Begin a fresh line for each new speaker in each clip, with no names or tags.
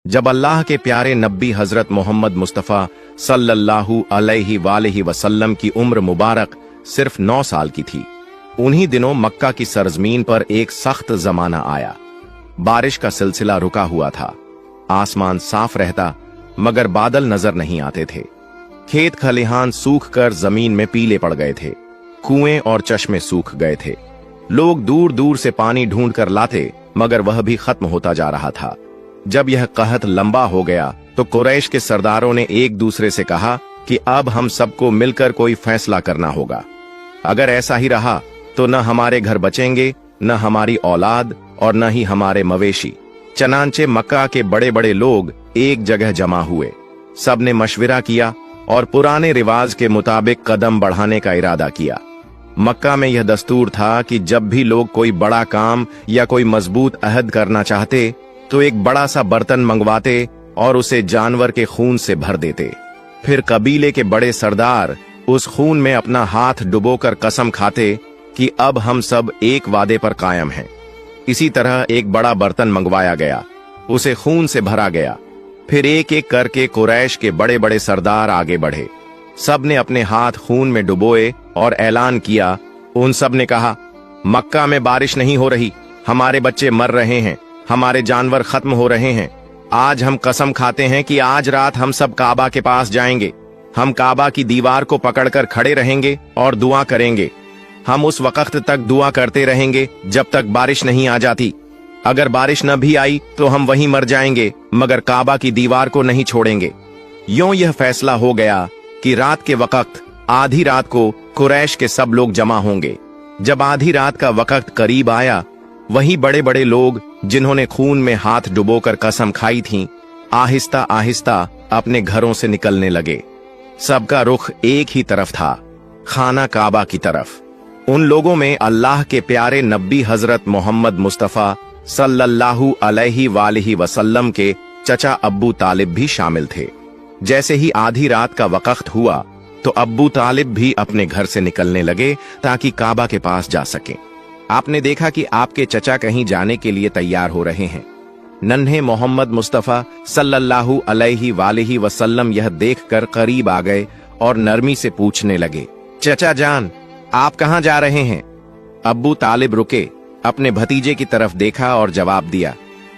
जब अल्लाह के प्यारे नबी हजरत मोहम्मद मुस्तफ़ा सल्लल्लाहु अलैहि वसल्लम की उम्र मुबारक सिर्फ 9 साल की थी, उन्हीं दिनों मक्का की सरजमीन पर एक सख्त जमाना आया। बारिश का सिलसिला रुका हुआ था। आसमान साफ रहता मगर बादल नजर नहीं आते थे। खेत खलिहान सूख कर जमीन में पीले पड़ गए थे। कुएं और चश्मे सूख गए थे। लोग दूर दूर से पानी ढूंढ कर लाते मगर वह भी खत्म होता जा रहा था। जब यह कहत लंबा हो गया तो कुरैश के सरदारों ने एक दूसरे से कहा कि अब हम सबको मिलकर कोई फैसला करना होगा। अगर ऐसा ही रहा तो न हमारे घर बचेंगे, न हमारी औलाद और न ही हमारे मवेशी। चनांचे मक्का के बड़े बड़े लोग एक जगह जमा हुए। सबने मशविरा किया और पुराने रिवाज के मुताबिक कदम बढ़ाने का इरादा किया। मक्का में यह दस्तूर था कि जब भी लोग कोई बड़ा काम या कोई मजबूत अहद करना चाहते तो एक बड़ा सा बर्तन मंगवाते और उसे जानवर के खून से भर देते। फिर कबीले के बड़े सरदार उस खून में अपना हाथ डुबोकर कसम खाते कि अब हम सब एक वादे पर कायम हैं। इसी तरह एक बड़ा बर्तन मंगवाया गया, उसे खून से भरा गया। फिर एक एक करके कुरैश के बड़े बड़े सरदार आगे बढ़े। सब ने अपने हाथ खून में डुबोए और ऐलान किया। उन सब ने कहा, मक्का में बारिश नहीं हो रही, हमारे बच्चे मर रहे हैं, हमारे जानवर खत्म हो रहे हैं। आज हम कसम खाते हैं कि आज रात हम सब काबा के पास जाएंगे। हम काबा की दीवार को पकड़कर खड़े रहेंगे और दुआ करेंगे। हम उस वक्त तक दुआ करते रहेंगे जब तक बारिश नहीं आ जाती। अगर बारिश न भी आई तो हम वहीं मर जाएंगे मगर काबा की दीवार को नहीं छोड़ेंगे। यूं यह फैसला हो गया कि रात के वक्त आधी रात को कुरैश के सब लोग जमा होंगे। जब आधी रात का वक्त करीब आया, वही बड़े बड़े लोग जिन्होंने खून में हाथ डुबोकर कसम खाई थी, आहिस्ता आहिस्ता अपने घरों से निकलने लगे। सबका रुख एक ही तरफ था, खाना काबा की तरफ। उन लोगों में अल्लाह के प्यारे नबी हजरत मोहम्मद मुस्तफ़ा सल्लल्लाहु अलैहि वसल्लम के चचा अब्बू तालिब भी शामिल थे। जैसे ही आधी रात का वक्त हुआ तो अब्बू तालिब भी अपने घर से निकलने लगे ताकि काबा के पास जा सकें। आपने देखा कि आपके चचा कहीं जाने के लिए तैयार हो रहे हैं। नन्हे मोहम्मद मुस्तफ़ा सल्लल्लाहु अलैहि वसल्लम यह देखकर करीब आ गए और नरमी से पूछने लगे, चचा जान, आप कहां जा रहे हैं? अब्बू तालिब रुके, अपने भतीजे की तरफ देखा और जवाब दिया,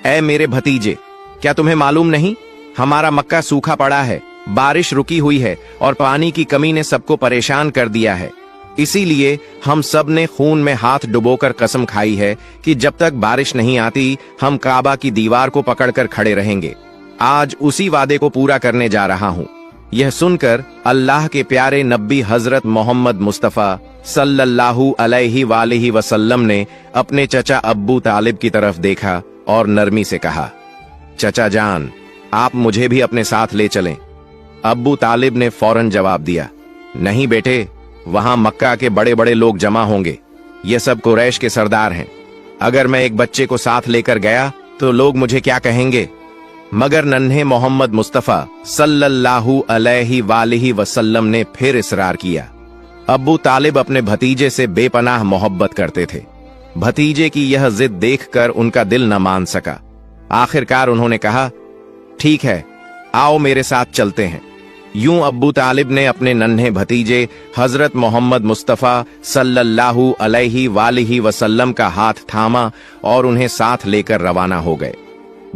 ऐ मेरे भतीजे, क्या तुम्हें मालूम नहीं, हमारा मक्का सूखा पड़ा है, बारिश रुकी हुई है और पानी की कमी ने सबको परेशान कर दिया है। इसीलिए हम सब ने खून में हाथ डुबोकर कसम खाई है कि जब तक बारिश नहीं आती हम काबा की दीवार को पकड़कर खड़े रहेंगे। आज उसी वादे को पूरा करने जा रहा हूँ। यह सुनकर अल्लाह के प्यारे नबी हजरत मोहम्मद मुस्तफ़ा सल्लल्लाहु अलैहि वसल्लम ने अपने चचा अब्बू तालिब की तरफ देखा और नरमी से कहा, चचा जान, आप मुझे भी अपने साथ ले चलें। अब्बू तालिब ने फौरन जवाब दिया, नहीं बेटे, वहां मक्का के बड़े बड़े लोग जमा होंगे। ये सब कुरैश के सरदार हैं। अगर मैं एक बच्चे को साथ लेकर गया तो लोग मुझे क्या कहेंगे? मगर नन्हे मोहम्मद मुस्तफ़ा सल्लल्लाहु अलैहि वसल्लम ने फिर इसरार किया। अब्बू तालिब अपने भतीजे से बेपनाह मोहब्बत करते थे। भतीजे की यह जिद देखकर उनका दिल न मान सका। आखिरकार उन्होंने कहा, ठीक है, आओ मेरे साथ चलते हैं। यूं अब्बू तालिब ने अपने नन्हे भतीजे हजरत मोहम्मद मुस्तफ़ा सल्लल्लाहु अलैहि वसल्लम का हाथ थामा और उन्हें साथ लेकर रवाना हो गए।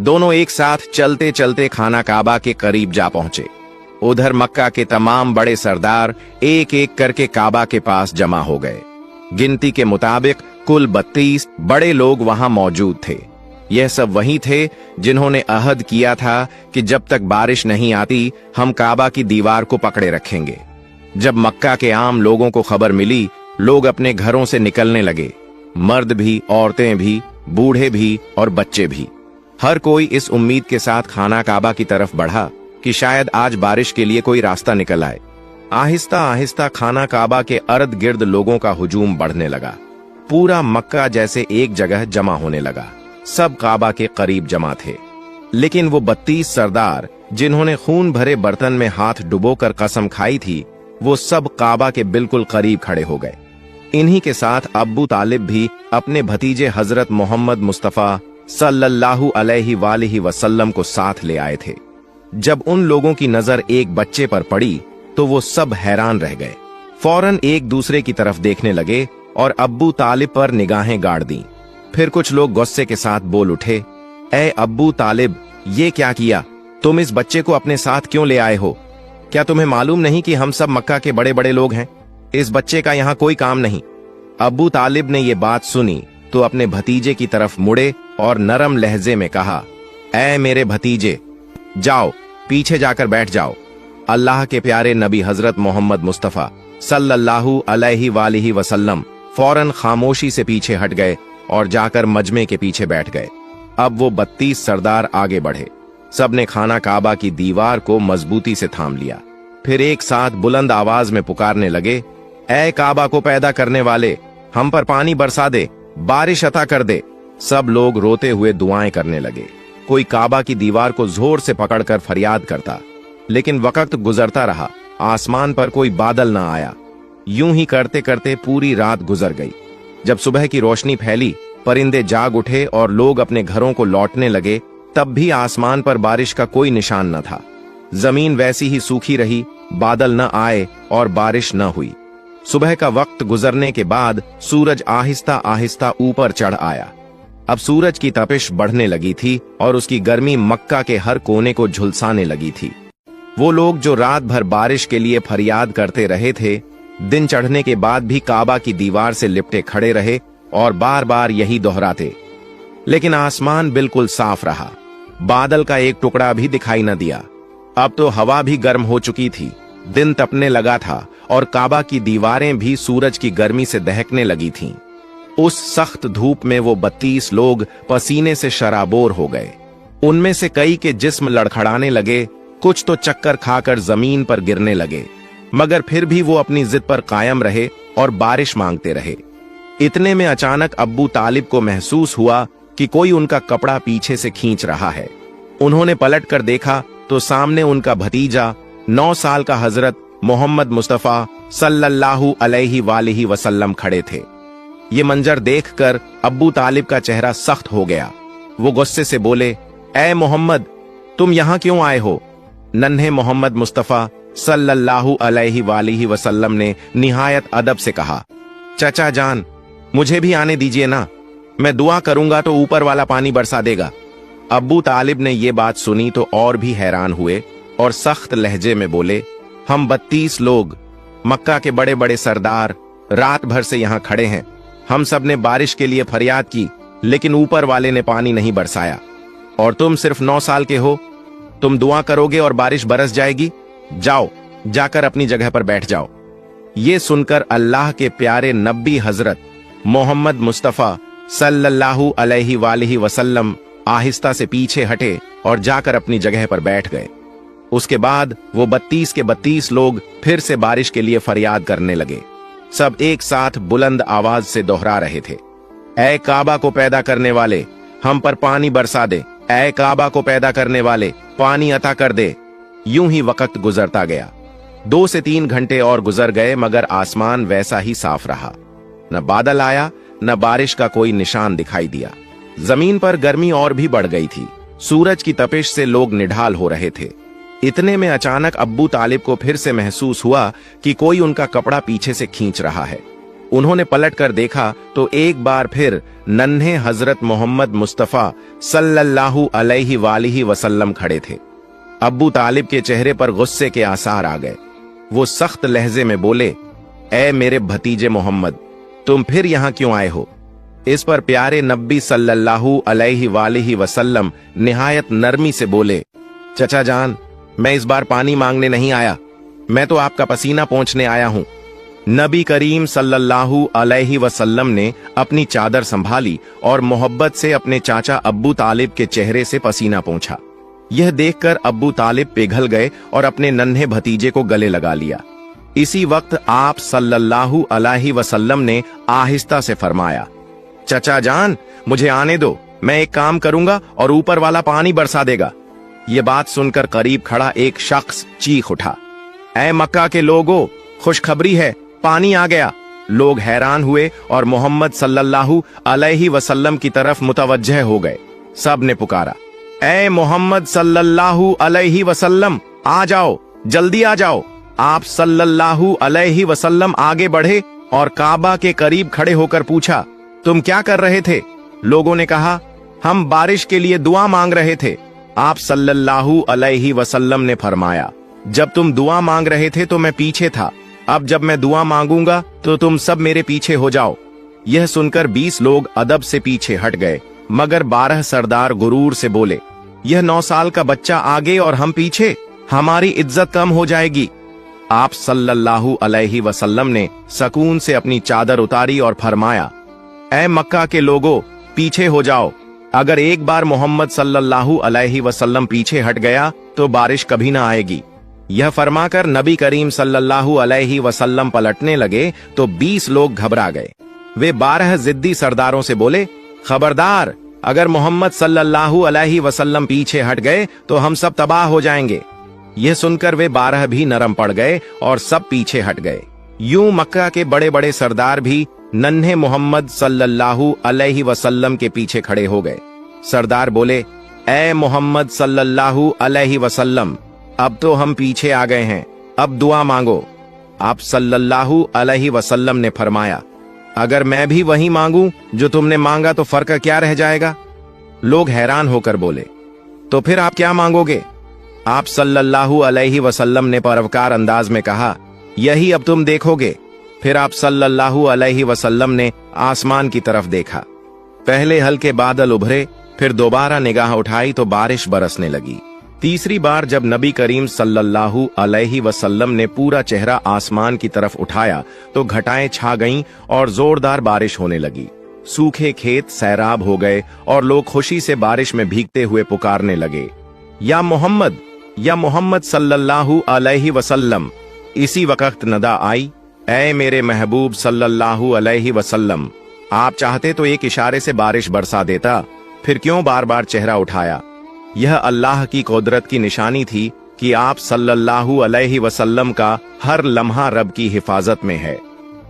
दोनों एक साथ चलते चलते खाना काबा के करीब जा पहुंचे। उधर मक्का के तमाम बड़े सरदार एक एक करके काबा के पास जमा हो गए। गिनती के मुताबिक कुल 32 बड़े लोग वहां मौजूद थे। यह सब वही थे जिन्होंने अहद किया था कि जब तक बारिश नहीं आती हम काबा की दीवार को पकड़े रखेंगे। जब मक्का के आम लोगों को खबर मिली, लोग अपने घरों से निकलने लगे। मर्द भी, औरतें भी, बूढ़े भी और बच्चे भी। हर कोई इस उम्मीद के साथ खाना काबा की तरफ बढ़ा कि शायद आज बारिश के लिए कोई रास्ता निकल आए। आहिस्ता आहिस्ता खाना काबा के अर्द गिर्द लोगों का हुजूम बढ़ने लगा। पूरा मक्का जैसे एक जगह जमा होने लगा। सब काबा के करीब जमा थे। लेकिन वो 32 सरदार जिन्होंने खून भरे बर्तन में हाथ डुबोकर कसम खाई थी, वो सब काबा के बिल्कुल करीब खड़े हो गए। इन्हीं के साथ अब्बू तालिब भी अपने भतीजे हजरत मोहम्मद मुस्तफ़ा सल्लल्लाहु अलैहि वसल्लम को साथ ले आए थे। जब उन लोगों की नजर एक बच्चे पर पड़ी तो वो सब हैरान रह गए। फौरन एक दूसरे की तरफ देखने लगे और अब्बू तालिब पर निगाहें गाड़ दी। फिर कुछ लोग गुस्से के साथ बोल उठे, ए अब्बू तालिब, ये क्या किया? तुम इस बच्चे को अपने साथ क्यों ले आए हो? क्या तुम्हें मालूम नहीं कि हम सब मक्का के बड़े बड़े लोग हैं? इस बच्चे का यहाँ कोई काम नहीं। अब्बू तालिब ने ये बात सुनी तो अपने भतीजे की तरफ मुड़े और नरम लहजे में कहा, ऐ मेरे भतीजे, जाओ पीछे जाकर बैठ जाओ। अल्लाह के प्यारे नबी हजरत मोहम्मद मुस्तफा सल्लल्लाहु अलैहि वसल्लम फौरन खामोशी से पीछे हट गए और जाकर मजमे के पीछे बैठ गए। अब वो 32 सरदार आगे बढ़े। सबने खाना काबा की दीवार को मजबूती से थाम लिया। फिर एक साथ बुलंद आवाज में पुकारने लगे, ऐ काबा को पैदा करने वाले, हम पर पानी बरसा दे, बारिश अता कर दे। सब लोग रोते हुए दुआएं करने लगे। कोई काबा की दीवार को जोर से पकड़कर फरियाद करता, लेकिन वक्त गुजरता रहा। आसमान पर कोई बादल न आया। यूं ही करते करते पूरी रात गुजर गई। जब सुबह की रोशनी फैली, परिंदे जाग उठे और लोग अपने घरों को लौटने लगे, तब भी आसमान पर बारिश का कोई निशान न था। जमीन वैसी ही सूखी रही, बादल न आए और बारिश न हुई। सुबह का वक्त गुजरने के बाद सूरज आहिस्ता आहिस्ता ऊपर चढ़ आया। अब सूरज की तपिश बढ़ने लगी थी और उसकी गर्मी मक्का के हर कोने को झुलसाने लगी थी। वो लोग जो रात भर बारिश के लिए फरियाद करते रहे थे, दिन चढ़ने के बाद भी काबा की दीवार से लिपटे खड़े रहे और बार बार यही दोहराते। लेकिन आसमान बिल्कुल साफ रहा। बादल का एक टुकड़ा भी दिखाई न दिया। अब तो हवा भी गर्म हो चुकी थी, दिन तपने लगा था और काबा की दीवारें भी सूरज की गर्मी से दहकने लगी थीं। उस सख्त धूप में वो 32 लोग पसीने से शराबोर हो गए। उनमें से कई के जिस्म लड़खड़ाने लगे, कुछ तो चक्कर खाकर जमीन पर गिरने लगे, मगर फिर भी वो अपनी जिद पर कायम रहे और बारिश मांगते रहे। इतने में अचानक अब्बू तालिब को महसूस हुआ कि कोई उनका कपड़ा पीछे से खींच रहा है। उन्होंने पलट कर देखा तो सामने उनका भतीजा 9 साल का हजरत मोहम्मद मुस्तफा सल्लल्लाहु अलैहि वसल्लम खड़े थे। ये मंजर देखकर अब्बू तालिब का चेहरा सख्त हो गया। वो गुस्से से बोले, ऐ मोहम्मद, तुम यहां क्यों आए हो? नन्हे मोहम्मद मुस्तफा सल्लल्लाहु अलैहि वसल्लम ने निहायत अदब से कहा, चचा जान, मुझे भी आने दीजिए ना, मैं दुआ करूंगा तो ऊपर वाला पानी बरसा देगा। अब्बू तालिब ने ये बात सुनी तो और भी हैरान हुए और सख्त लहजे में बोले, हम 32 लोग, मक्का के बड़े बड़े सरदार, रात भर से यहाँ खड़े हैं। हम सब ने बारिश के लिए फरियाद की, लेकिन ऊपर वाले ने पानी नहीं बरसाया। और तुम सिर्फ 9 साल के हो, तुम दुआ करोगे और बारिश बरस जाएगी? जाओ, जाकर अपनी जगह पर बैठ जाओ। ये सुनकर अल्लाह के प्यारे नबी हजरत मोहम्मद मुस्तफा सल्लल्लाहु अलैहि वसल्लम आहिस्ता से पीछे हटे और जाकर अपनी जगह पर बैठ गए। उसके बाद वो 32 के 32 लोग फिर से बारिश के लिए फरियाद करने लगे। सब एक साथ बुलंद आवाज से दोहरा रहे थे, ऐ काबा को पैदा करने वाले, हम पर पानी बरसा दे। ऐ काबा को पैदा करने वाले, पानी अता कर दे। यूं ही वक्त गुजरता गया। 2 से 3 घंटे और गुजर गए, मगर आसमान वैसा ही साफ रहा। न बादल आया, न बारिश का कोई निशान दिखाई दिया। जमीन पर गर्मी और भी बढ़ गई थी। सूरज की तपिश से लोग निढाल हो रहे थे। इतने में अचानक अब्बू तालिब को फिर से महसूस हुआ कि कोई उनका कपड़ा पीछे से खींच रहा है। उन्होंने पलट कर देखा तो एक बार फिर नन्हे हजरत मोहम्मद मुस्तफा सल्लल्लाहु अलैहि वसल्लम खड़े थे। अब्बू तालिब के चेहरे पर गुस्से के आसार आ गए। वो सख्त लहजे में बोले, ऐ मेरे भतीजे मोहम्मद, तुम फिर यहाँ क्यों आए हो? इस पर प्यारे नबी सल्लल्लाहु अलैहि वसल्लम निहायत नरमी से बोले, चचा जान, मैं इस बार पानी मांगने नहीं आया, मैं तो आपका पसीना पोंछने आया हूं। नबी करीम सल्लल्लाहु अलैहि वसल्लम ने अपनी चादर संभाली और मोहब्बत से अपने चाचा अब्बू तालिब के चेहरे से पसीना पोंछा। यह देखकर अब्बू तालिब पिघल गए और अपने नन्हे भतीजे को गले लगा लिया। इसी वक्त आप सल्लल्लाहु अलैहि वसल्लम ने आहिस्ता से फरमाया, चचा जान, मुझे आने दो, मैं एक काम करूंगा और ऊपर वाला पानी बरसा देगा। ये बात सुनकर करीब खड़ा एक शख्स चीख उठा, ऐ मक्का के लोगों, खुशखबरी है, पानी आ गया। लोग हैरान हुए और मोहम्मद सल्लल्लाहु अलैहि वसल्लम की तरफ मुतवज्जह हो गए। सब ने पुकारा, ए मोहम्मद सल्लल्लाहु अलैहि वसल्लम, आ जाओ, जल्दी आ जाओ। आप सल्लल्लाहु अलैहि वसल्लम आगे बढ़े और काबा के करीब खड़े होकर पूछा, तुम क्या कर रहे थे? लोगों ने कहा, हम बारिश के लिए दुआ मांग रहे थे। आप सल्लल्लाहु अलैहि वसल्लम ने फरमाया, जब तुम दुआ मांग रहे थे तो मैं पीछे था, अब जब मैं दुआ मांगूंगा तो तुम सब मेरे पीछे हो जाओ। यह सुनकर 20 लोग अदब से पीछे हट गए, मगर 12 सरदार गुरूर से बोले, यह 9 साल का बच्चा आगे और हम पीछे, हमारी इज्जत कम हो जाएगी। आप सल्लल्लाहु अलैहि वसल्लम ने सकून से अपनी चादर उतारी और फरमाया, ऐ मक्का के लोगों, पीछे हो जाओ। अगर एक बार मोहम्मद सल्लल्लाहु अलैहि वसल्लम पीछे हट गया तो बारिश कभी ना आएगी। यह फरमाकर नबी करीम सल्लल्लाहु अलैहि वसल्लम पलटने लगे तो 20 लोग घबरा गए। वे 12 जिद्दी सरदारों से बोले, खबरदार, अगर मोहम्मद सल्लल्लाहु अलैहि वसल्लम पीछे हट गए तो हम सब तबाह हो जाएंगे। यह सुनकर वे 12 भी नरम पड़ गए और सब पीछे हट गए। यूं मक्का के बड़े बड़े सरदार भी नन्हे मोहम्मद सल्लल्लाहु अलैहि वसल्लम के पीछे खड़े हो गए। सरदार बोले, ऐ मोहम्मद सल्लल्लाहु अलैहि वसल्लम, अब तो हम पीछे आ गए हैं, अब दुआ मांगो। आप सल्लल्लाहु अलैहि वसल्लम ने फरमाया, अगर मैं भी वही मांगूं जो तुमने मांगा तो फर्क क्या रह जाएगा? लोग हैरान होकर बोले, तो फिर आप क्या मांगोगे? आप सल्लल्लाहु अलैहि वसल्लम ने परोपकार अंदाज में कहा, यही अब तुम देखोगे। फिर आप सल्लल्लाहु अलैहि वसल्लम ने आसमान की तरफ देखा। पहले हल्के बादल उभरे, फिर दोबारा निगाह उठाई तो बारिश बरसने लगी। तीसरी बार जब नबी करीम सल्लल्लाहु अलैहि वसल्लम ने पूरा चेहरा आसमान की तरफ उठाया तो घटाएं छा गईं और जोरदार बारिश होने लगी। सूखे खेत सैराब हो गए और लोग खुशी से बारिश में भीगते हुए पुकारने लगे, या मोहम्मद सल्लल्लाहु अलैहि वसल्लम। इसी वक्त नदा आई, ऐ मेरे महबूब सल्लल्लाहु अलैहि वसल्लम, आप चाहते तो एक इशारे से बारिश बरसा देता, फिर क्यों बार बार चेहरा उठाया? यह अल्लाह की कुदरत की निशानी थी कि आप सल्लल्लाहु अलैहि वसल्लम का हर लम्हा रब की हिफाजत में है।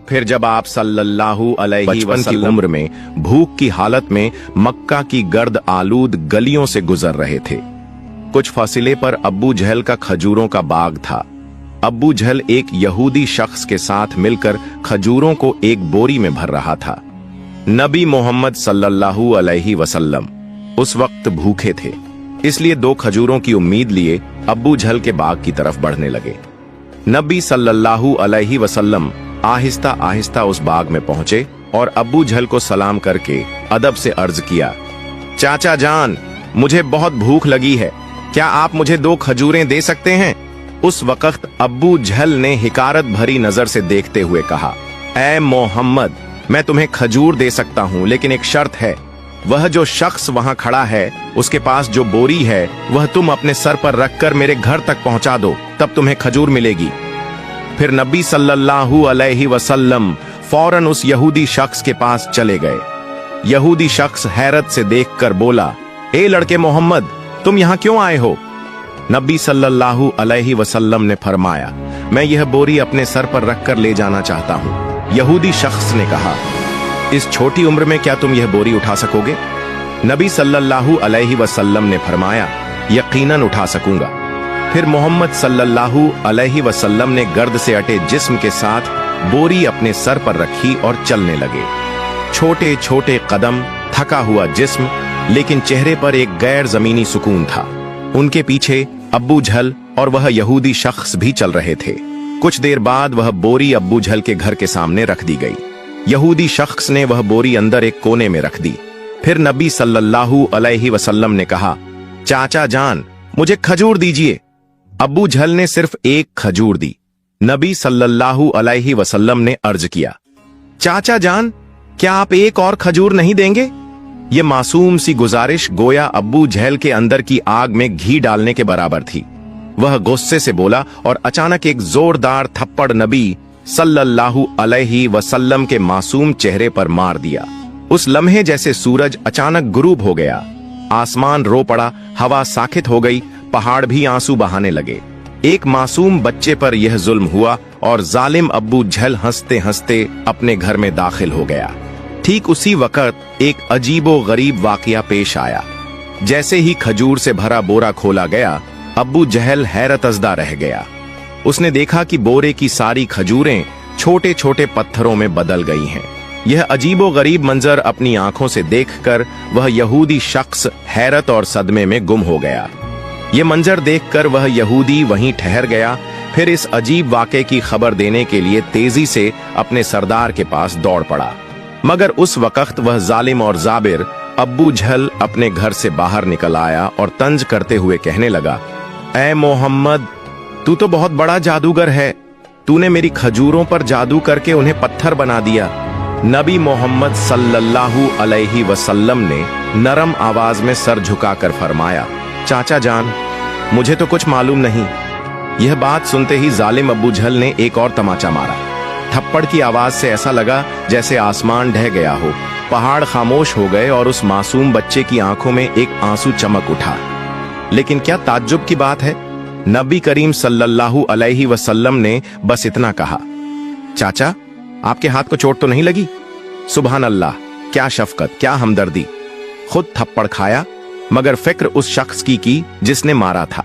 फिर जब आप सल्लल्लाहु अलैहि वसल्लम की उम्र में भूख की हालत में मक्का की गर्द आलूद गलियों से गुजर रहे थे, कुछ फासिले पर अब्बू जहल का खजूरों का बाग था। अब्बू जहल एक यहूदी शख्स के साथ मिलकर खजूरों को एक बोरी में भर रहा था। नबी मोहम्मद सल्लल्लाहु अलैहि वसल्लम उस वक्त भूखे थे, इसलिए 2 खजूरों की उम्मीद लिए अब्बू जहल के बाग की तरफ बढ़ने लगे। नबी सल्लल्लाहु अलैहि वसल्लम आहिस्ता आहिस्ता उस बाग में पहुंचे और अब्बू जहल को सलाम करके अदब से अर्ज किया, चाचा जान, मुझे बहुत भूख लगी है, क्या आप मुझे 2 खजूरें दे सकते हैं? उस वक्त अब्बू जहल ने हिकारत भरी नजर से देखते हुए कहा, ऐ मोहम्मद, मैं तुम्हें खजूर दे सकता हूं, लेकिन एक शर्त है। वह जो शख्स वहां खड़ा है उसके पास जो बोरी है वह तुम अपने सर पर रखकर मेरे घर तक पहुंचा दो, तब तुम्हें खजूर मिलेगी। फिर नबी सल्लल्लाहु अलैहि वसल्लम फौरन उस यहूदी शख्स के पास चले गए। यहूदी शख्स हैरत से देखकर बोला, ए लड़के मोहम्मद, तुम यहां क्यों आए हो? नबी सल्लल्लाहु अलैहि वसल्लम ने फरमाया, मैं यह बोरी अपने सर पर रखकर ले जाना चाहता हूं। यहूदी शख्स ने कहा, इस छोटी उम्र में क्या तुम यह बोरी उठा सकोगे? नबी सल्लल्लाहु अलैहि वसल्लम ने फरमाया, यकीनन उठा सकूंगा। फिर मोहम्मद सल्लल्लाहु अलैहि वसल्लम ने गर्द से अटे जिस्म के साथ बोरी अपने सर पर रखी और चलने लगे। छोटे छोटे कदम, थका हुआ जिस्म, लेकिन चेहरे पर एक गैर जमीनी सुकून था। उनके पीछे अब्बू जहल और वह यहूदी शख्स भी चल रहे थे। कुछ देर बाद वह बोरी अब्बू जहल के घर के सामने रख दी गई। यहूदी शख्स ने वह बोरी अंदर एक कोने में रख दी। फिर नबी सल्लल्लाहु अलैहि वसल्लम ने कहा, चाचा जान, मुझे खजूर दीजिए। अब्बू जहल ने सिर्फ एक खजूर दी। नबी सल्लल्लाहु अलैहि वसल्लम ने अर्ज किया, चाचा जान, क्या आप एक और खजूर नहीं देंगे? ये मासूम सी गुजारिश गोया अब्बू जहल के अंदर की आग में घी डालने के बराबर थी। वह गुस्से से बोला और अचानक एक जोरदार थप्पड़ नबी सल्लल्लाहु अलैहि वसल्लम के मासूम चेहरे पर मार दिया। उस लम्हे जैसे सूरज अचानक गुरूब हो गया, आसमान रो पड़ा, हवा साखित हो गई, पहाड़ भी आंसू बहाने लगे। एक मासूम बच्चे पर यह जुल्म हुआ और जालिम अब्बू जहल हंसते हंसते अपने घर में दाखिल हो गया। ठीक उसी वक्त एक अजीबो गरीब वाकया पेश आया। जैसे ही खजूर से भरा बोरा खोला गया, अब्बू जहल हैरतज़दा रह गया। उसने देखा कि बोरे की सारी खजूरें छोटे छोटे पत्थरों में बदल गई हैं। यह अजीबो गरीब मंजर अपनी आंखों से देखकर वह यहूदी शख्स हैरत और सदमे में गुम हो गया। यह मंजर देखकर वह यहूदी वहीं ठहर गया। फिर इस अजीब वाक़े की खबर देने के लिए तेजी से अपने सरदार के पास दौड़ पड़ा, मगर उस वक्त वह जालिम और जाबिर अब्बू जहल अपने घर से बाहर निकल आया और तंज करते हुए कहने लगा, ऐ मोहम्मद, तू तो बहुत बड़ा जादूगर है। तूने मेरी खजूरों पर जादू करके उन्हें पत्थर बना दिया। नबी मोहम्मद सल्लल्लाहु अलैहि वसल्लम ने नरम आवाज में सर झुकाकर फरमाया, चाचा जान, मुझे तो कुछ मालूम नहीं। यह बात सुनते ही जालिम अब्बू जहल ने एक और तमाचा मारा। थप्पड़ की आवाज से ऐसा लगा जैसे आसमान ढह गया हो। पहाड़ खामोश हो गए और उस मासूम बच्चे की आंखों में एक आंसू चमक उठा। लेकिन क्या ताज्जुब की बात है, नबी करीम सल्लल्लाहु अलैहि वसल्लम ने बस इतना कहा, चाचा, आपके हाथ को चोट तो नहीं लगी? सुभान अल्लाह, क्या शफकत, क्या हमदर्दी। खुद थप्पड़ खाया, मगर फिक्र उस शख्स की जिसने मारा था।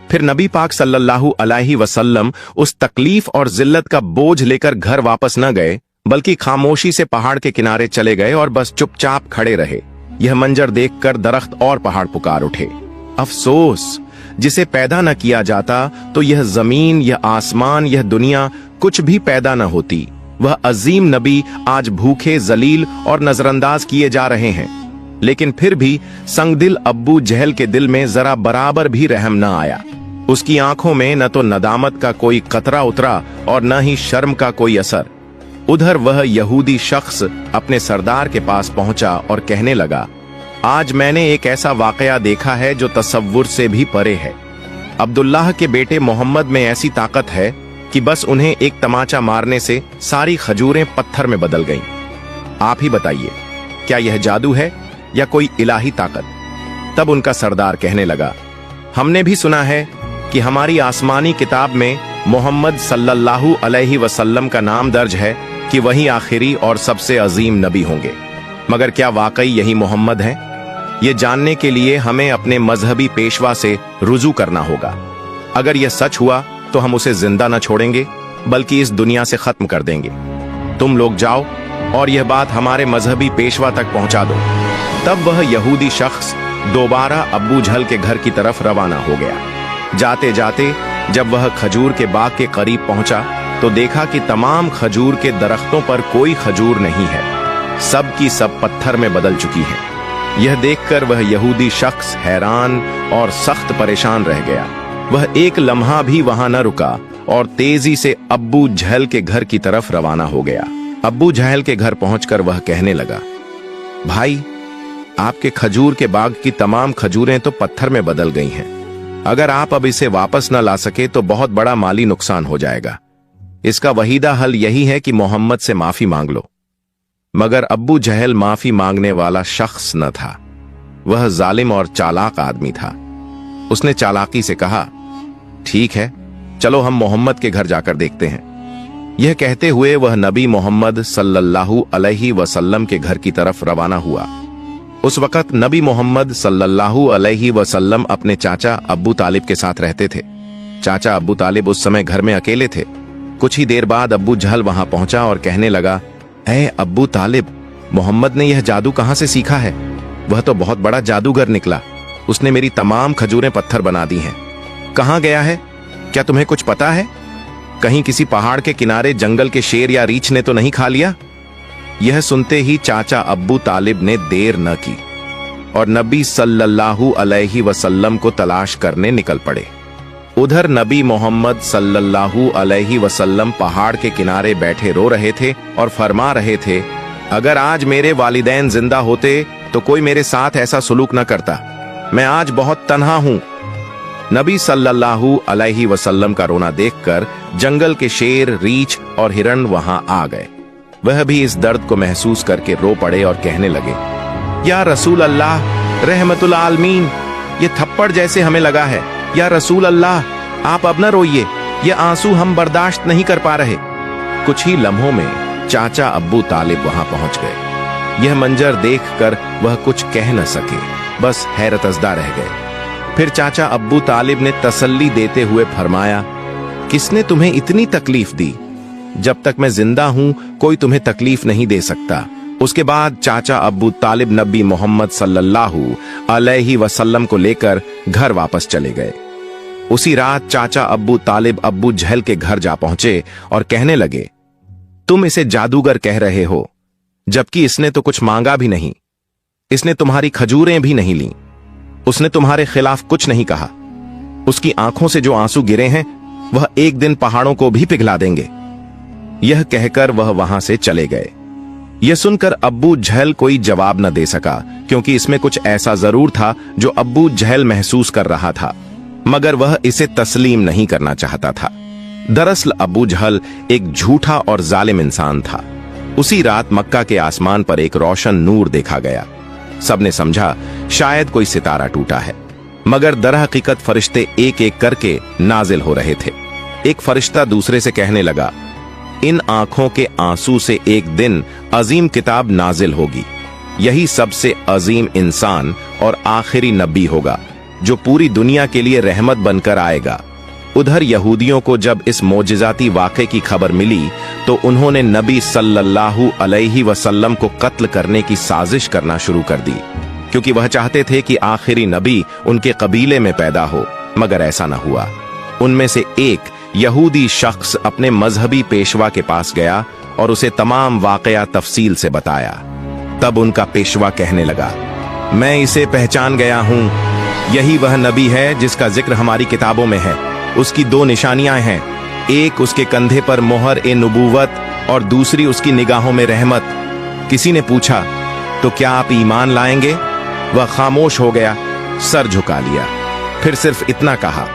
फिर नबी पाक सल्लल्लाहु अलैहि वसल्लम उस तकलीफ और जिल्लत का बोझ लेकर घर वापस न गए, बल्कि खामोशी से पहाड़ के किनारे चले गए और बस चुपचाप खड़े रहे। यह मंजर देखकर दरख्त और पहाड़ पुकार उठे। अफसोस, जिसे पैदा न किया जाता तो यह जमीन, यह आसमान, यह दुनिया कुछ भी पैदा न होती। वह अजीम नबी आज भूखे, जलील और नजरअंदाज किए जा रहे हैं। लेकिन फिर भी संगदिल अब्बू जहल के दिल में जरा बराबर भी रहम न आया। उसकी आंखों में न तो नदामत का कोई कतरा उतरा और न ही शर्म का कोई असर। उधर वह यहूदी शख्स अपने सरदार के पास पहुंचा और कहने लगा, आज मैंने एक ऐसा वाकया देखा है जो तसव्वुर से भी परे है। अब्दुल्लाह के बेटे मोहम्मद में ऐसी ताकत है कि बस उन्हें एक तमाचा मारने से सारी खजूरें पत्थर में बदल गईं। आप ही बताइए, क्या यह जादू है या कोई इलाही ताकत? तब उनका सरदार कहने लगा, हमने भी सुना है कि हमारी आसमानी किताब में मोहम्मद सल्लल्लाहु अलैहि वसल्लम का नाम दर्ज है कि वही आखिरी और सबसे अजीम नबी होंगे। मगर क्या वाकई यही मोहम्मद हैं? ये जानने के लिए हमें अपने मजहबी पेशवा से रुजू करना होगा। अगर यह सच हुआ तो हम उसे जिंदा न छोड़ेंगे, बल्कि इस दुनिया से खत्म कर देंगे। तुम लोग जाओ और यह बात हमारे मजहबी पेशवा तक पहुंचा दो। तब वह यहूदी शख्स दोबारा अब्बू जहल के घर की तरफ रवाना हो गया। जाते जाते जब वह खजूर के बाग के करीब पहुंचा तो देखा कि तमाम खजूर के दरख्तों पर कोई खजूर नहीं है, सब की सब पत्थर में बदल चुकी हैं। यह देखकर वह यहूदी शख्स हैरान और सख्त परेशान रह गया। वह एक लम्हा भी वहां न रुका और तेजी से अब्बू जहल के घर की तरफ रवाना हो गया। अब्बू जहल के घर पहुंचकर वह कहने लगा, भाई, आपके खजूर के बाग की तमाम खजूरें तो पत्थर में बदल गई हैं। अगर आप अब इसे वापस न ला सके तो बहुत बड़ा माली नुकसान हो जाएगा। इसका वहीदा हल यही है कि मोहम्मद से माफी मांग लो। मगर अब्बू जहल माफी मांगने वाला शख्स न था। वह जालिम और चालाक आदमी था। उसने चालाकी से कहा, ठीक है, चलो हम मोहम्मद के घर जाकर देखते हैं। यह कहते हुए वह नबी मोहम्मद सल्लल्लाहु अलैहि वसल्लम के घर की तरफ रवाना हुआ। उस वक्त नबी मोहम्मद सल्लल्लाहु अलैहि वसल्लम अपने चाचा अब्बू तालिब के साथ रहते थे। चाचा अब्बू तालिब उस समय घर में अकेले थे। कुछ ही देर बाद अब्बू जहल वहां पहुंचा और कहने लगा, ऐ अब्बू तालिब, मोहम्मद ने यह जादू कहां से सीखा है? वह तो बहुत बड़ा जादूगर निकला। उसने मेरी तमाम खजूरें पत्थर बना दी हैं। कहां गया है? क्या तुम्हें कुछ पता है? कहीं किसी पहाड़ के किनारे जंगल के शेर या रीछ ने तो नहीं खा लिया? यह सुनते ही चाचा अब्बू तालिब ने देर न की और नबी सल्लल्लाहु अलैहि वसल्लम को तलाश करने निकल पड़े। उधर नबी मोहम्मद सल्लल्लाहु अलैहि वसल्लम पहाड़ के किनारे बैठे रो रहे थे और फरमा रहे थे, अगर आज मेरे वालिदैन जिंदा होते तो कोई मेरे साथ ऐसा सुलूक न करता। मैं आज बहुत तन्हा हूं। नबी सल्लल्लाहु अलैहि वसल्लम का रोना देखकर जंगल के शेर, रीछ और हिरण वहां आ गए। वह भी इस दर्द को महसूस करके रो पड़े और कहने लगे, या रसूल अल्लाह, रहमतुल आलमीन, ये थप्पड़ जैसे हमें लगा है। या रसूल अल्लाह, आप अब न रोइए, ये आंसू हम बर्दाश्त नहीं कर पा रहे। कुछ ही लम्हों में चाचा अब्बू तालिब वहां पहुंच गए। यह मंजर देखकर वह कुछ कह न सके। बस हैरतज़दा रह गए। फिर चाचा अब्बू तालिब ने तसल्ली देते हुए फरमाया, किसने तुम्हें इतनी तकलीफ दी? जब तक मैं जिंदा हूं कोई तुम्हें तकलीफ नहीं दे सकता। उसके बाद चाचा अब्बू तालिब नबी मोहम्मद सल्लल्लाहु अलैहि वसल्लम को लेकर घर वापस चले गए। उसी रात चाचा अब्बू तालिब अब्बू जहल के घर जा पहुंचे और कहने लगे, तुम इसे जादूगर कह रहे हो, जबकि इसने तो कुछ मांगा भी नहीं। इसने तुम्हारी खजूरें भी नहीं ली। उसने तुम्हारे खिलाफ कुछ नहीं कहा। उसकी आंखों से जो आंसू गिरे हैं वह एक दिन पहाड़ों को भी पिघला देंगे। यह कहकर वह वहां से चले गए। यह सुनकर अब्बू जहल कोई जवाब न दे सका, क्योंकि इसमें कुछ ऐसा जरूर था जो अब्बू जहल महसूस कर रहा था, मगर वह इसे तस्लीम नहीं करना चाहता था। दरअसल अब्बू जहल एक झूठा और जालिम इंसान था। उसी रात मक्का के आसमान पर एक रोशन नूर देखा गया। सबने समझा शायद कोई सितारा टूटा है, मगर दरहकीकत फरिश्ते एक एक करके नाजिल हो रहे थे। एक फरिश्ता दूसरे से कहने लगा, इन आंखों के आंसू से एक दिन अजीम किताब नाजिल होगी। यही सबसे अजीम इंसान और आखिरी नबी होगा जो पूरी दुनिया के लिए रहमत बनकर आएगा। उधर यहूदियों को जब इस मोजिजाती वाक़े की खबर मिली तो उन्होंने नबी सल्लल्लाहु अलैहि वसल्लम को कत्ल करने की साजिश करना शुरू कर दी, क्योंकि वह चाहते थे कि आखिरी नबी उनके कबीले में पैदा हो, मगर ऐसा न हुआ। उनमें से एक यहूदी शख्स अपने मजहबी पेशवा के पास गया और उसे तमाम वाकया तफसील से बताया। तब उनका पेशवा कहने लगा, मैं इसे पहचान गया हूं। यही वह नबी है जिसका जिक्र हमारी किताबों में है। उसकी दो निशानियां हैं, एक उसके कंधे पर मोहर ए नबूवत और दूसरी उसकी निगाहों में रहमत। किसी ने पूछा, तो क्या आप ईमान लाएंगे? वह खामोश हो गया, सर झुका लिया, फिर सिर्फ इतना कहा,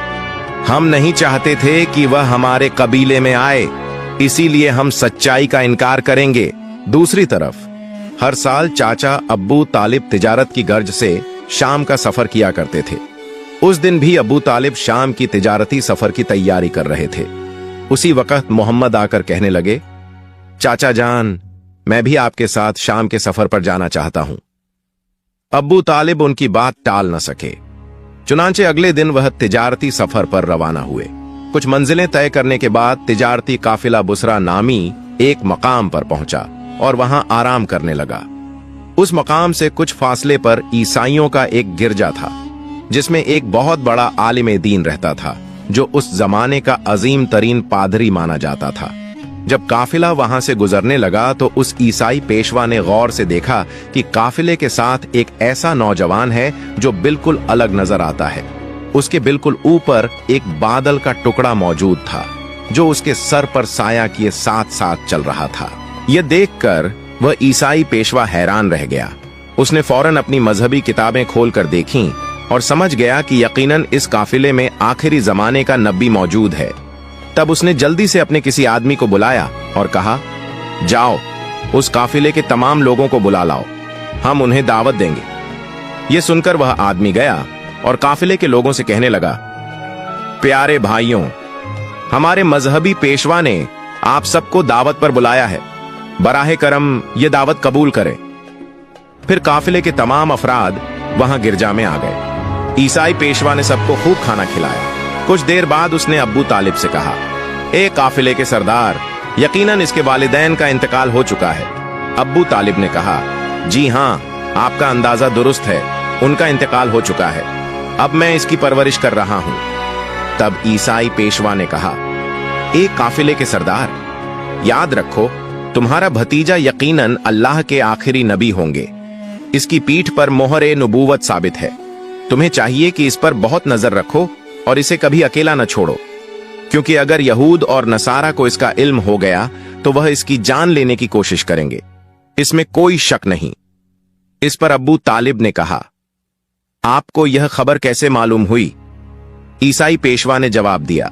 हम नहीं चाहते थे कि वह हमारे कबीले में आए, इसीलिए हम सच्चाई का इनकार करेंगे। दूसरी तरफ हर साल चाचा अब्बू तालिब तिजारत की गर्ज से शाम का सफर किया करते थे। उस दिन भी अब्बू तालिब शाम की तिजारती सफर की तैयारी कर रहे थे। उसी वक्त मोहम्मद आकर कहने लगे, चाचा जान, मैं भी आपके साथ शाम के सफर पर जाना चाहता हूं। अब्बू तालिब उनकी बात टाल न सके। चुनांचे अगले दिन वह तिजारती सफर पर रवाना हुए। कुछ मंजिलें तय करने के बाद तिजारती काफिला बुसरा नामी एक मकाम पर पहुंचा और वहां आराम करने लगा। उस मकाम से कुछ फासले पर ईसाइयों का एक गिरजा था, जिसमें एक बहुत बड़ा आलिम दीन रहता था, जो उस जमाने का अजीम तरीन पादरी माना जाता था। जब काफिला वहां से गुजरने लगा तो उस ईसाई पेशवा ने गौर से देखा कि काफिले के साथ एक ऐसा नौजवान है जो बिल्कुल अलग नजर आता है। उसके बिल्कुल ऊपर एक बादल का टुकड़ा मौजूद था, जो उसके सर पर साया किए साथ साथ चल रहा था। यह देखकर वह ईसाई पेशवा हैरान रह गया। उसने फौरन अपनी मजहबी किताबें खोलकर देखीं और समझ गया कि यकीनन इस काफिले में आखिरी जमाने का नबी मौजूद है। तब उसने जल्दी से अपने किसी आदमी को बुलाया और कहा, जाओ उस काफिले के तमाम लोगों को बुला लाओ, हम उन्हें दावत देंगे। यह सुनकर वह आदमी गया और काफिले के लोगों से कहने लगा, प्यारे भाइयों, हमारे मजहबी पेशवा ने आप सबको दावत पर बुलाया है, बराहे करम ये दावत कबूल करें। फिर काफिले के तमाम अफराद वहां गिरजा में आ गए। ईसाई पेशवा ने सबको खूब खाना खिलाया। कुछ देर बाद उसने अब्बू तालिब से कहा, ए काफिले के सरदार, यकीनन इसके वालिदैन का इंतकाल हो चुका है। अब्बू तालिब ने कहा, जी हां, आपका अंदाजा दुरुस्त है, उनका इंतकाल हो चुका है। अब मैं इसकी परवरिश कर रहा हूं। तब ईसाई पेशवा ने कहा, ए काफिले के सरदार, याद रखो तुम्हारा भतीजा यकीनन अल्लाह के आखिरी नबी होंगे। इसकी पीठ पर मोहर नबूवत साबित है। तुम्हें चाहिए कि इस पर बहुत नजर रखो और इसे कभी अकेला न छोड़ो, क्योंकि अगर यहूद और नसारा को इसका इल्म हो गया तो वह इसकी जान लेने की कोशिश करेंगे, इसमें कोई शक नहीं। इस पर अब्बू तालिब ने कहा, आपको यह खबर कैसे मालूम हुई? ईसाई पेशवा ने जवाब दिया,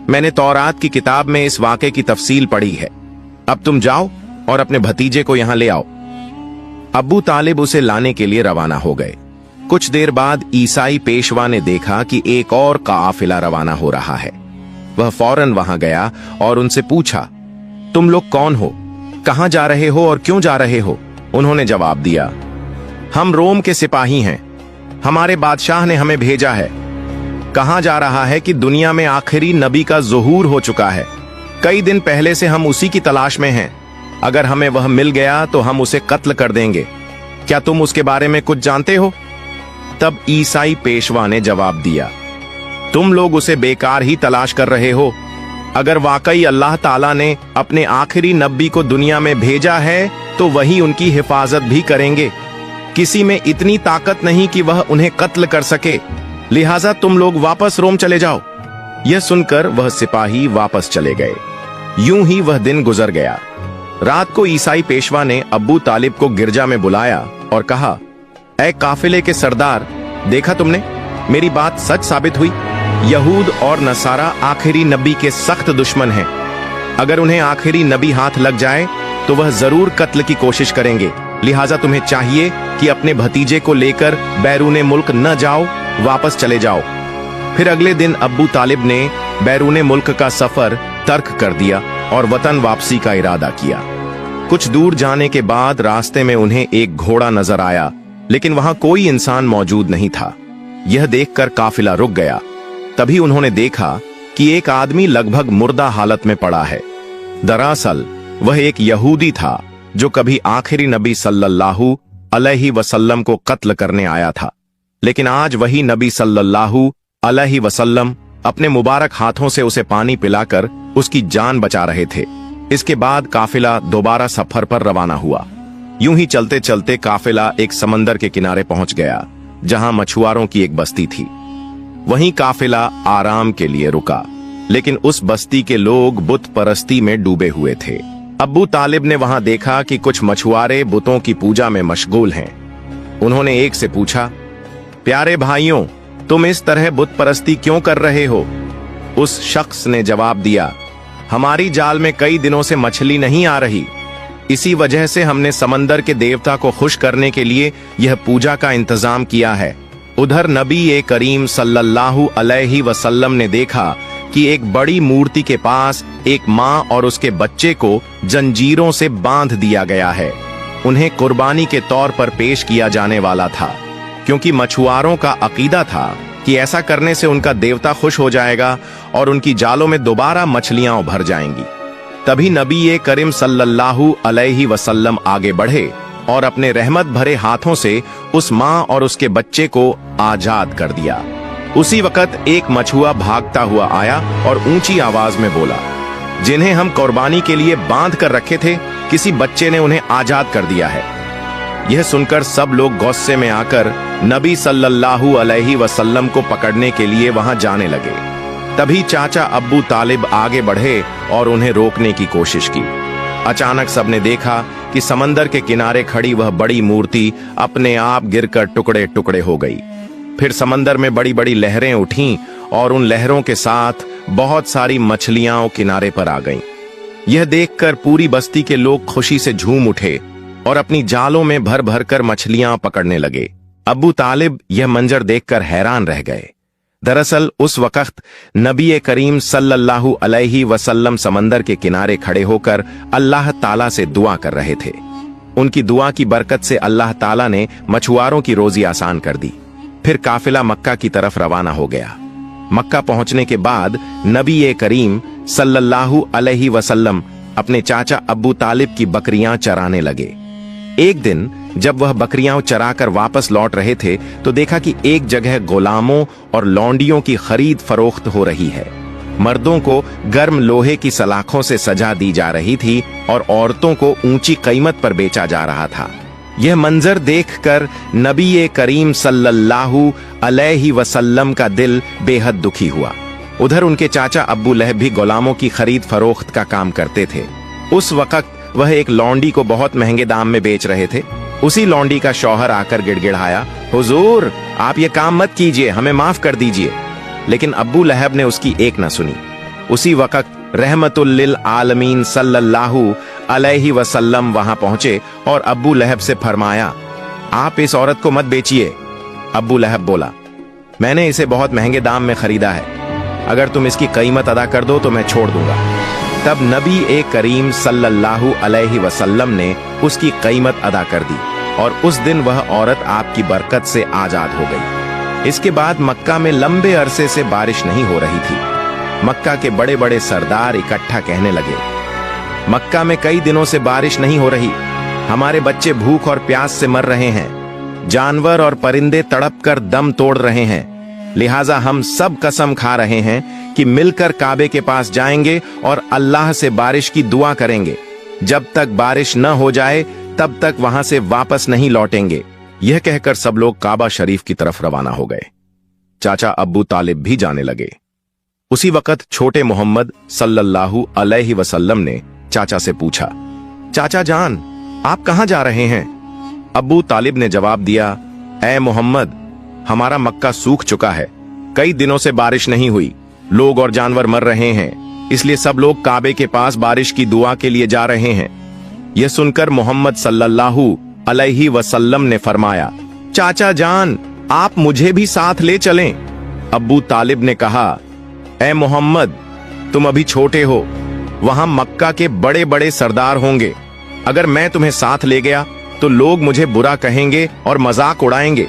मैंने तौरात की किताब में इस वाक़े की तफसील पढ़ी है। अब तुम जाओ और अपने भतीजे को यहां ले आओ। अब्बू तालिब उसे लाने के लिए रवाना हो गए। कुछ देर बाद ईसाई पेशवा ने देखा कि एक और काफिला रवाना हो रहा है। वह फौरन वहां गया और उनसे पूछा, तुम लोग कौन हो, कहां जा रहे हो और क्यों जा रहे हो? उन्होंने जवाब दिया, हम रोम के सिपाही हैं, हमारे बादशाह ने हमें भेजा है। कहा जा रहा है कि दुनिया में आखिरी नबी का ज़ुहूर हो चुका है। कई दिन पहले से हम उसी की तलाश में हैं। अगर हमें वह मिल गया तो हम उसे कत्ल कर देंगे। क्या तुम उसके बारे में कुछ जानते हो? तब ईसाई पेशवा ने जवाब दिया, तुम लोग उसे बेकार ही तलाश कर रहे हो। अगर वाकई अल्लाह ताला ने अपने आखिरी नबी को दुनिया में भेजा है तो वही उनकी हिफाजत भी करेंगे। किसी में इतनी ताकत नहीं कि वह उन्हें कत्ल कर सके, लिहाजा तुम लोग वापस रोम चले जाओ। यह सुनकर वह सिपाही वापस चले गए। यूं ही वह दिन गुजर गया। रात को ईसाई पेशवा ने अब्बू तालिब को गिरजा में बुलाया और कहा, ऐ काफिले के सरदार, देखा तुमने, मेरी बात सच साबित हुई। यहूद और नसारा आखिरी नबी के सख्त दुश्मन हैं। अगर उन्हें आखिरी नबी हाथ लग जाए तो वह जरूर कत्ल की कोशिश करेंगे। लिहाजा तुम्हें चाहिए कि अपने भतीजे को लेकर बैरूने मुल्क न जाओ, वापस चले जाओ। फिर अगले दिन अब्बू तालिब ने बैरूने मुल्क का सफर तर्क कर दिया और वतन वापसी का इरादा किया। कुछ दूर जाने के बाद रास्ते में उन्हें एक घोड़ा नजर आया, लेकिन वहां कोई इंसान मौजूद नहीं था। यह देखकर काफिला रुक गया। तभी उन्होंने देखा कि एक आदमी लगभग मुर्दा हालत में पड़ा है। दरअसल वह एक यहूदी था जो कभी आखिरी नबी सल्लल्लाहु अलैहि वसल्लम को कत्ल करने आया था। लेकिन आज वही नबी सल्लल्लाहु अलैहि वसल्लम अपने मुबारक हाथों से उसे पानी पिलाकर उसकी जान बचा रहे थे। इसके बाद काफिला दोबारा सफर पर रवाना हुआ। यूं ही चलते चलते काफिला एक समंदर के किनारे पहुंच गया, जहां मछुआरों की एक बस्ती थी। वहीं काफिला आराम के लिए रुका, लेकिन उस बस्ती के लोग बुत परस्ती में डूबे हुए थे। अब्बू तालिब ने वहां देखा कि कुछ मछुआरे बुतों की पूजा में मशगूल हैं। उन्होंने एक से पूछा, प्यारे भाइयों, तुम इस तरह बुत परस्ती क्यों कर रहे हो? उस शख्स ने जवाब दिया, हमारी जाल में कई दिनों से मछली नहीं आ रही, इसी वजह से हमने समंदर के देवता को खुश करने के लिए यह पूजा का इंतजाम किया है। उधर नबी करीम सल्लल्लाहु अलैहि वसल्लम ने देखा कि एक बड़ी मूर्ति के पास एक माँ और उसके बच्चे को जंजीरों से बांध दिया गया है। उन्हें कुर्बानी के तौर पर पेश किया जाने वाला था, क्योंकि मछुआरों का अकीदा था कि ऐसा करने से उनका देवता खुश हो जाएगा और उनकी जालों में दोबारा मछलियां भर जाएंगी। तभी नबी करीम सल्लल्लाहु अलैहि वसल्लम आगे बढ़े और अपने रहमत भरे हाथों से उस माँ और उसके बच्चे को आजाद कर दिया। उसी वक्त एक मछुआ भागता हुआ आया और ऊंची आवाज में बोला, जिन्हें हम कुर्बानी के लिए बांध कर रखे थे, किसी बच्चे ने उन्हें आजाद कर दिया है। यह सुनकर सब लोग गुस्से में आकर नबी सल्लल्लाहु अलैहि वसल्लम को पकड़ने के लिए वहां जाने लगे। तभी चाचा अब्बू तालिब आगे बढ़े और उन्हें रोकने की कोशिश की। अचानक सबने देखा कि समंदर के किनारे खड़ी वह बड़ी मूर्ति अपने आप गिरकर टुकड़े टुकड़े हो गई। फिर समंदर में बड़ी बड़ी लहरें उठीं और उन लहरों के साथ बहुत सारी मछलियां किनारे पर आ गईं। यह देखकर पूरी बस्ती के लोग खुशी से झूम उठे और अपनी जालों में भर भर कर मछलियां पकड़ने लगे। अब्बू तालिब यह मंजर देखकर हैरान रह गए। दरअसल उस वक्त नबी करीम सल्लल्लाहु अलैहि वसल्लम समंदर के किनारे खड़े होकर अल्लाह ताला से दुआ कर रहे थे। उनकी दुआ की बरकत से अल्लाह ताला ने मछुआरों की रोजी आसान कर दी। फिर काफिला मक्का की तरफ रवाना हो गया। मक्का पहुंचने के बाद नबी करीम सल्लल्लाहु अलैहि वसल्लम अपने चाचा अब्बू तालिब की बकरियां चराने लगे। एक दिन जब वह बकरियां चराकर वापस लौट रहे थे तो देखा कि एक जगह गुलामों और लौंडियों की खरीद फरोख्त हो रही है। मर्दों को गर्म लोहे की सलाखों से सजा दी जा रही थी और औरतों को ऊंची कीमत पर बेचा जा रहा था। यह मंजर देखकर नबी करीम सल्लल्लाहु अलैहि वसल्लम का दिल बेहद दुखी हुआ। उधर उनके चाचा अब्बू लहब भी गुलामों की खरीद फरोख्त का काम करते थे। उस वक्त वह एक लौंडी को बहुत महंगे दाम में बेच रहे थे। उसी लौंडी का शौहर आकर गिड़गिड़ाया, हुजूर, आप ये काम मत कीजिए, हमें माफ कर दीजिए। लेकिन अब्बू लहब ने उसकी एक न सुनी। उसी वक्त रहमतुल लिल आलमीन सल्लल्लाहु अलैहि वसल्लम वहां पहुंचे और अब्बू लहब से फरमाया, आप इस औरत को मत बेचिए। अब्बू लहब बोला, मैंने इसे बहुत महंगे दाम में खरीदा है, अगर तुम इसकी कीमत अदा कर दो तो मैं छोड़ दूंगा। तब नबी करीम सल्लल्लाहु अलैहि वसल्लम ने उसकी कीमत अदा कर दी। और उस दिन वह औरत आपकी बरकत से आजाद हो गई। इसके बाद मक्का में लंबे अरसे से बारिश नहीं हो रही थी। मक्का के बड़े बड़े सरदार इकट्ठा कहने लगे, मक्का में कई दिनों से बारिश नहीं हो रही, हमारे बच्चे भूख और प्यास से मर रहे हैं, जानवर और परिंदे तड़प कर दम तोड़ रहे हैं, लिहाजा हम सब कसम खा रहे हैं कि मिलकर काबे के पास जाएंगे और अल्लाह से बारिश की दुआ करेंगे। जब तक बारिश न हो जाए तब तक वहां से वापस नहीं लौटेंगे। यह कहकर सब लोग काबा शरीफ की तरफ रवाना हो गए। चाचा अब्बू तालिब भी जाने लगे। उसी वक्त छोटे मोहम्मद सल्लल्लाहु अलैहि वसल्लम ने चाचा से पूछा, चाचा जान आप कहां जा रहे हैं? अब्बू तालिब ने जवाब दिया, ऐ मोहम्मद, हमारा मक्का सूख चुका है, कई दिनों से बारिश नहीं हुई, लोग और जानवर मर रहे हैं, इसलिए सब लोग काबे के पास बारिश की दुआ के लिए जा रहे हैं। यह सुनकर मोहम्मद सल्लल्लाहु अलैहि वसल्लम ने फरमाया, चाचा जान आप मुझे भी साथ ले चलें। अब्बू तालिब ने कहा, ऐ मोहम्मद, तुम अभी छोटे हो, वहां मक्का के बड़े बड़े सरदार होंगे, अगर मैं तुम्हें साथ ले गया तो लोग मुझे बुरा कहेंगे और मजाक उड़ाएंगे।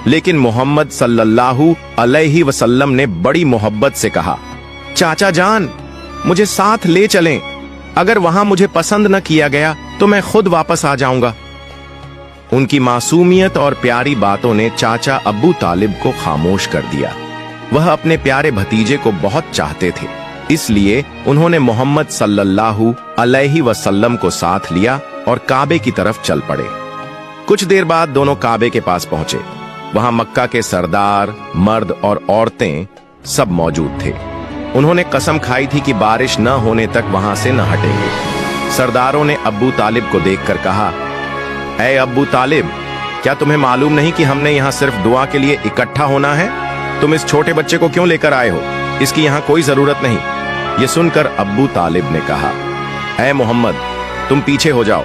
लेकिन मोहम्मद सल्लल्लाहु अलैहि वसल्लम ने बड़ी मोहब्बत से कहा, चाचा जान मुझे साथ ले चलें, अगर वहां मुझे पसंद न किया गया तो मैं खुद वापस आ जाऊंगा। उनकी मासूमियत और प्यारी बातों ने चाचा अब्बू तालिब को खामोश कर दिया। वह अपने प्यारे भतीजे को बहुत चाहते थे, इसलिए उन्होंने मोहम्मद सल्लल्लाहु अलैहि वसल्लम को साथ लिया और काबे की तरफ चल पड़े। कुछ देर बाद दोनों काबे के पास पहुंचे। वहां मक्का के सरदार, मर्द और औरतें सब मौजूद थे। उन्होंने कसम खाई थी कि बारिश न होने तक वहां से न हटेंगे। सरदारों ने अब्बू तालिब को देखकर कहा, ऐ अब्बू तालिब, क्या तुम्हें मालूम नहीं कि हमने यहाँ सिर्फ दुआ के लिए इकट्ठा होना है? तुम इस छोटे बच्चे को क्यों लेकर आए हो? इसकी यहाँ कोई जरूरत नहीं। ये सुनकर अब्बू तालिब ने कहा, ऐ मोहम्मद, तुम पीछे हो जाओ।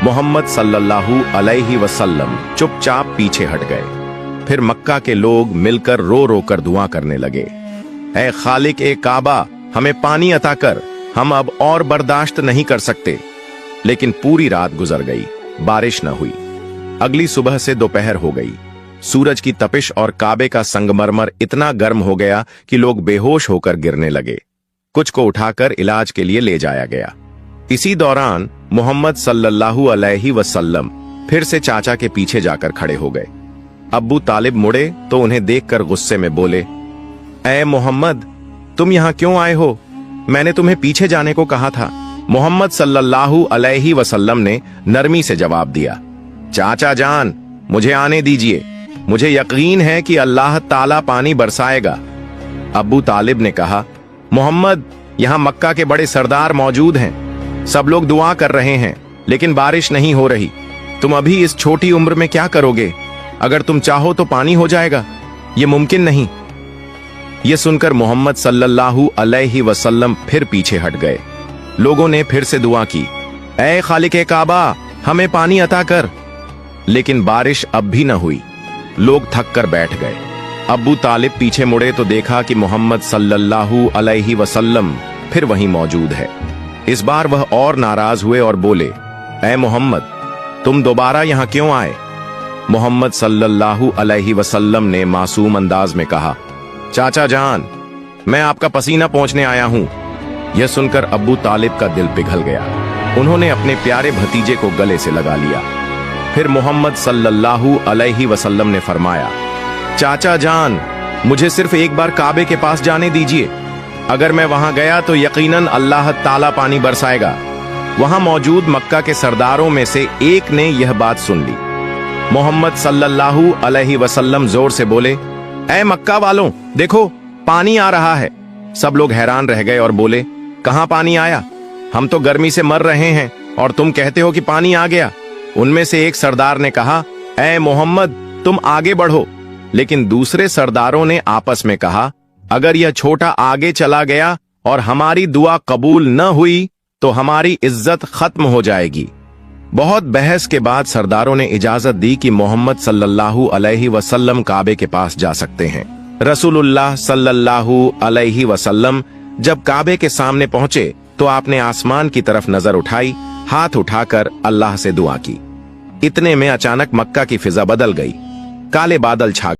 मोहम्मद सल्लल्लाहु अलैहि वसल्लम चुपचाप पीछे हट गए। फिर मक्का के लोग मिलकर रो रो कर दुआ करने लगे, ऐ खालिक ए काबा, हमें पानी अता कर, हम अब और बर्दाश्त नहीं कर सकते। लेकिन पूरी रात गुजर गई, बारिश न हुई। अगली सुबह से दोपहर हो गई। सूरज की तपिश और काबे का संगमरमर इतना गर्म हो गया कि लोग बेहोश होकर गिरने लगे। कुछ को उठाकर इलाज के लिए ले जाया गया। इसी दौरान मोहम्मद सल्लल्लाहु अलैहि वसल्लम फिर से चाचा के पीछे जाकर खड़े हो गए। अब्बू तालिब मुड़े तो उन्हें देखकर गुस्से में बोले, ऐ मोहम्मद, तुम यहाँ क्यों आए हो? मैंने तुम्हें पीछे जाने को कहा था। मोहम्मद सल्लल्लाहु अलैहि वसल्लम ने नरमी से जवाब दिया, चाचा जान मुझे आने दीजिए, मुझे यकीन है कि अल्लाह ताला पानी बरसाएगा। अब्बू तालिब ने कहा, मोहम्मद, यहाँ मक्का के बड़े सरदार मौजूद हैं, सब लोग दुआ कर रहे हैं, लेकिन बारिश नहीं हो रही। तुम अभी इस छोटी उम्र में क्या करोगे? अगर तुम चाहो तो पानी हो जाएगा, ये मुमकिन नहीं। यह सुनकर मोहम्मद सल्लल्लाहु अलैहि वसल्लम फिर पीछे हट गए। लोगों ने फिर से दुआ की, ऐ खालिक काबा, हमें पानी अता कर। लेकिन बारिश अब भी न हुई। लोग थक कर बैठ गए। अब्बू तालिब पीछे मुड़े तो देखा कि मोहम्मद सल्लल्लाहु अलैहि वसल्लम फिर वहीं मौजूद है। इस बार वह और नाराज हुए और बोले, ऐ मोहम्मद, तुम दोबारा यहाँ क्यों आए? मोहम्मद सल्लल्लाहु अलैहि वसल्लम ने मासूम अंदाज में कहा, चाचा जान, मैं आपका पसीना पोंछने आया हूं। यह सुनकर अब्बू तालिब का दिल पिघल गया। उन्होंने अपने प्यारे भतीजे को गले से लगा लिया। फिर मोहम्मद सल्लल्लाहु अलैहि वसल्लम ने फरमाया, चाचा जान, मुझे सिर्फ एक बार काबे के पास जाने दीजिए, अगर मैं वहां गया तो यकीनन अल्लाह ताला पानी बरसाएगा। वहां मौजूद मक्का के सरदारों में से एक ने यह बात सुन ली। मोहम्मद सल्लल्लाहु अलैहि वसल्लम जोर से बोले, ऐ मक्का वालों, देखो पानी आ रहा है। सब लोग हैरान रह गए और बोले, कहां पानी आया? हम तो गर्मी से मर रहे हैं और तुम कहते हो कि पानी आ गया। उनमें से एक सरदार ने कहा, ऐ मोहम्मद, तुम आगे बढ़ो। लेकिन दूसरे सरदारों ने आपस में कहा, अगर यह छोटा आगे चला गया और हमारी दुआ कबूल न हुई तो हमारी इज्जत खत्म हो जाएगी। बहुत बहस के बाद सरदारों ने इजाजत दी कि मोहम्मद सल्लल्लाहु अलैहि वसल्लम काबे के पास जा सकते हैं। रसूलुल्लाह सल्लल्लाहु अलैहि वसल्लम जब काबे के सामने पहुंचे तो आपने आसमान की तरफ नजर उठाई, हाथ उठाकर अल्लाह से दुआ की। इतने में अचानक मक्का की फिजा बदल गई। काले बादल छा